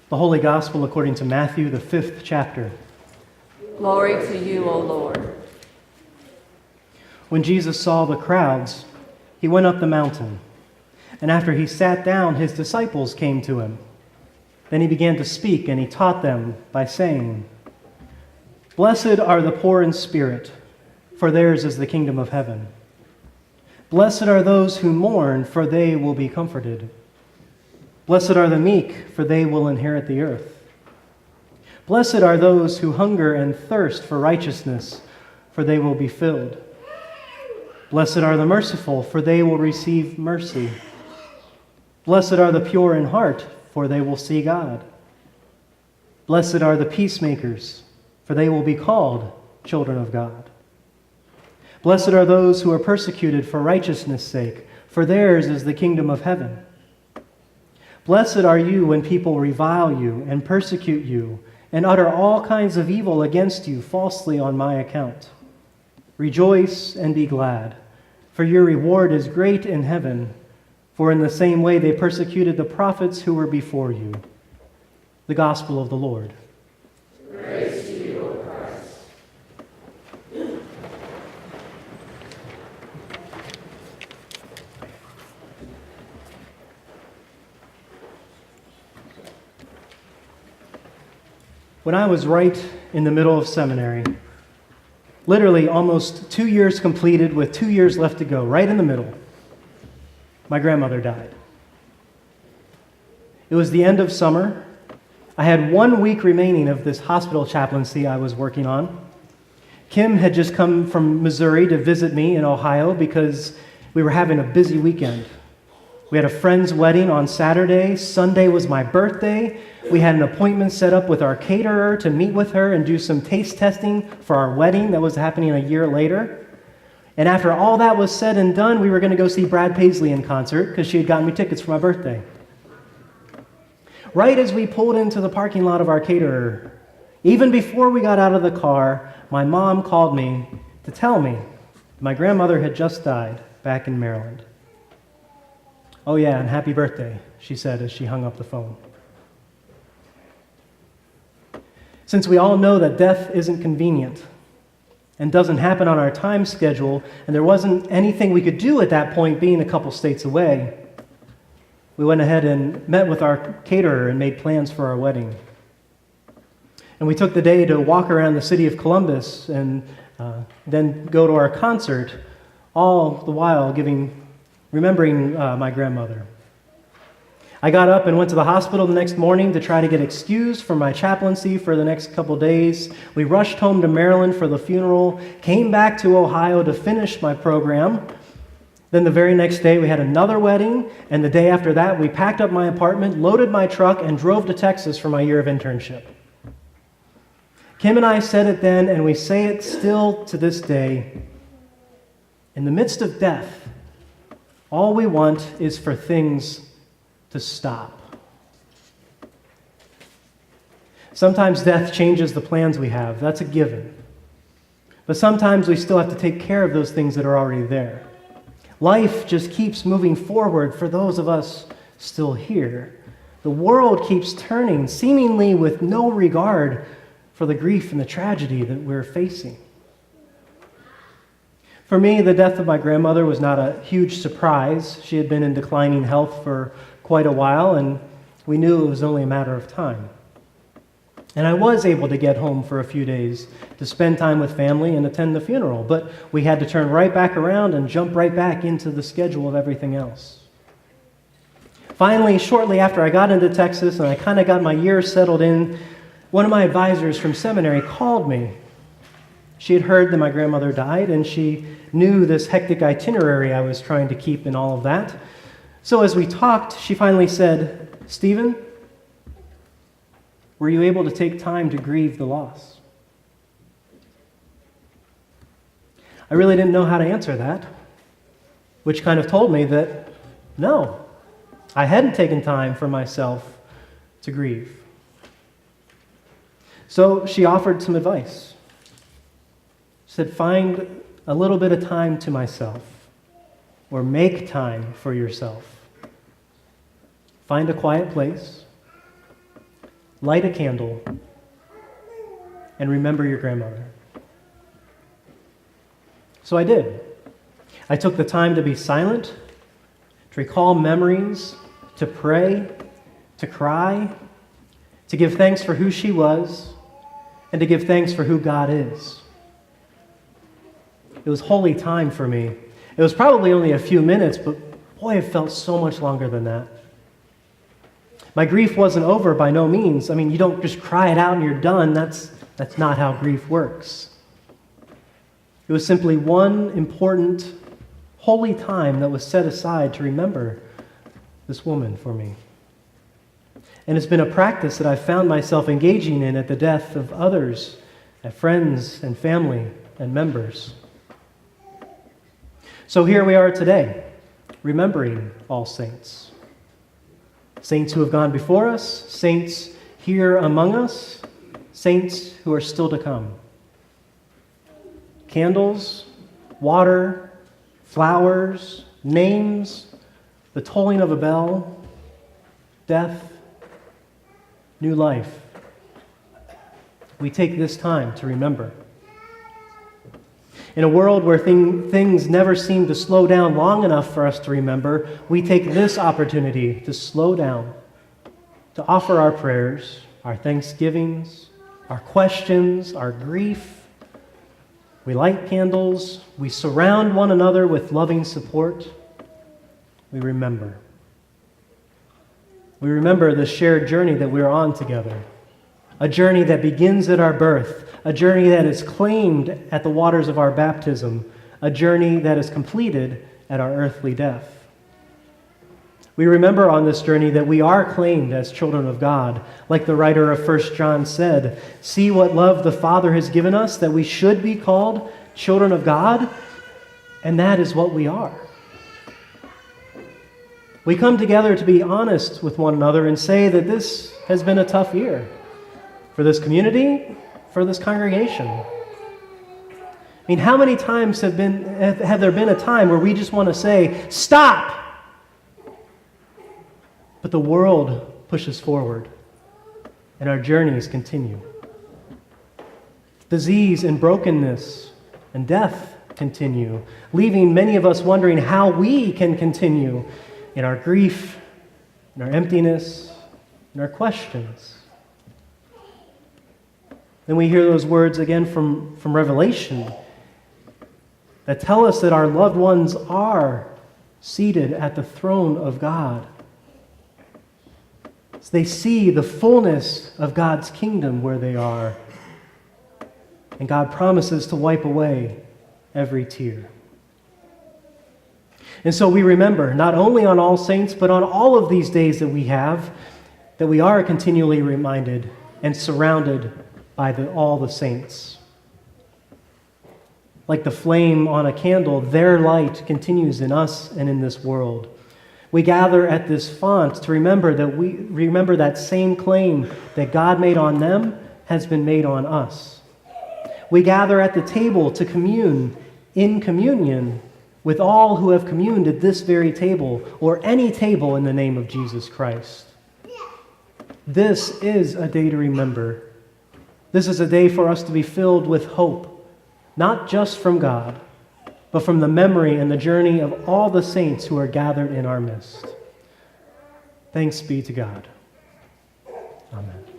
The Holy Gospel according to Matthew, the 5th chapter. Glory to you, O Lord. When Jesus saw the crowds, he went up the mountain, and after he sat down, his disciples came to him. Then he began to speak, and he taught them by saying, "Blessed are the poor in spirit, for theirs is the kingdom of heaven. Blessed are those who mourn, for they will be comforted. Blessed are the meek, for they will inherit the earth. Blessed are those who hunger and thirst for righteousness, for they will be filled. Blessed are the merciful, for they will receive mercy. Blessed are the pure in heart, for they will see God. Blessed are the peacemakers, for they will be called children of God. Blessed are those who are persecuted for righteousness' sake, for theirs is the kingdom of heaven. Blessed are you when people revile you and persecute you and utter all kinds of evil against you falsely on my account. Rejoice and be glad, for your reward is great in heaven, for in the same way they persecuted the prophets who were before you." The Gospel of the Lord. Praise to you, O Christ. When I was right in the middle of seminary, literally almost 2 years completed with 2 years left to go, right in the middle, my grandmother died. It was the end of summer. I had 1 week remaining of this hospital chaplaincy I was working on. Kim had just come from Missouri to visit me in Ohio because we were having a busy weekend. We had a friend's wedding on Saturday. Sunday was my birthday. We had an appointment set up with our caterer to meet with her and do some taste testing for our wedding that was happening a year later. And after all that was said and done, we were going to go see Brad Paisley in concert because she had gotten me tickets for my birthday. Right as we pulled into the parking lot of our caterer, even before we got out of the car, my mom called me to tell me my grandmother had just died back in Maryland. "Oh yeah, and happy birthday," she said as she hung up the phone. Since we all know that death isn't convenient and doesn't happen on our time schedule, and there wasn't anything we could do at that point being a couple states away, we went ahead and met with our caterer and made plans for our wedding. And we took the day to walk around the city of Columbus and then go to our concert, all the while remembering my grandmother. I got up and went to the hospital the next morning to try to get excused from my chaplaincy for the next couple days. We rushed home to Maryland for the funeral, came back to Ohio to finish my program. Then the very next day we had another wedding, and the day after that we packed up my apartment, loaded my truck, and drove to Texas for my year of internship. Kim and I said it then, and we say it still to this day. In the midst of death, all we want is for things to stop. Sometimes death changes the plans we have. That's a given. But sometimes we still have to take care of those things that are already there. Life just keeps moving forward for those of us still here. The world keeps turning, seemingly with no regard for the grief and the tragedy that we're facing. For me, the death of my grandmother was not a huge surprise. She had been in declining health for quite a while, and we knew it was only a matter of time. And I was able to get home for a few days to spend time with family and attend the funeral, but we had to turn right back around and jump right back into the schedule of everything else. Finally, shortly after I got into Texas and I kind of got my year settled in, one of my advisors from seminary called me. She had heard that my grandmother died, and she knew this hectic itinerary I was trying to keep and all of that. So as we talked, she finally said, "Stephen, were you able to take time to grieve the loss?" I really didn't know how to answer that, which kind of told me that, no, I hadn't taken time for myself to grieve. So she offered some advice. She said, find a little bit of time to myself, or make time for yourself. Find a quiet place. light a candle, and remember your grandmother. So I did. I took the time to be silent, to recall memories, to pray, to cry, to give thanks for who she was, and to give thanks for who God is. It was holy time for me. It was probably only a few minutes, but boy, it felt so much longer than that. My grief wasn't over by no means. I mean, you don't just cry it out and you're done. That's not how grief works. It was simply one important, holy time that was set aside to remember this woman for me. And it's been a practice that I've found myself engaging in at the death of others, at friends and family and members. So here we are today, remembering all saints. Saints who have gone before us, saints here among us, saints who are still to come. Candles, water, flowers, names, the tolling of a bell, death, new life. We take this time to remember. In a world where things never seem to slow down long enough for us to remember, we take this opportunity to slow down, to offer our prayers, our thanksgivings, our questions, our grief. We light candles. We surround one another with loving support. We remember. We remember the shared journey that we're on together, a journey that begins at our birth, a journey that is claimed at the waters of our baptism, a journey that is completed at our earthly death. We remember on this journey that we are claimed as children of God. Like the writer of 1 John said, "See what love the Father has given us, that we should be called children of God," and that is what we are. We come together to be honest with one another and say that this has been a tough year for this community, for this congregation. I mean, how many times have there been a time where we just want to say, "Stop!" But the world pushes forward, and our journeys continue. Disease and brokenness and death continue, leaving many of us wondering how we can continue in our grief, in our emptiness, in our questions. Then we hear those words again from Revelation that tell us that our loved ones are seated at the throne of God. So they see the fullness of God's kingdom where they are. And God promises to wipe away every tear. And so we remember, not only on All Saints, but on all of these days that we have, that we are continually reminded and surrounded by all the saints. Like the flame on a candle, their light continues in us and in this world. We gather at this font to remember that same claim that God made on them has been made on us. We gather at the table to commune in communion with all who have communed at this very table or any table in the name of Jesus Christ. This is a day to remember. This is a day for us to be filled with hope, not just from God, but from the memory and the journey of all the saints who are gathered in our midst. Thanks be to God. Amen.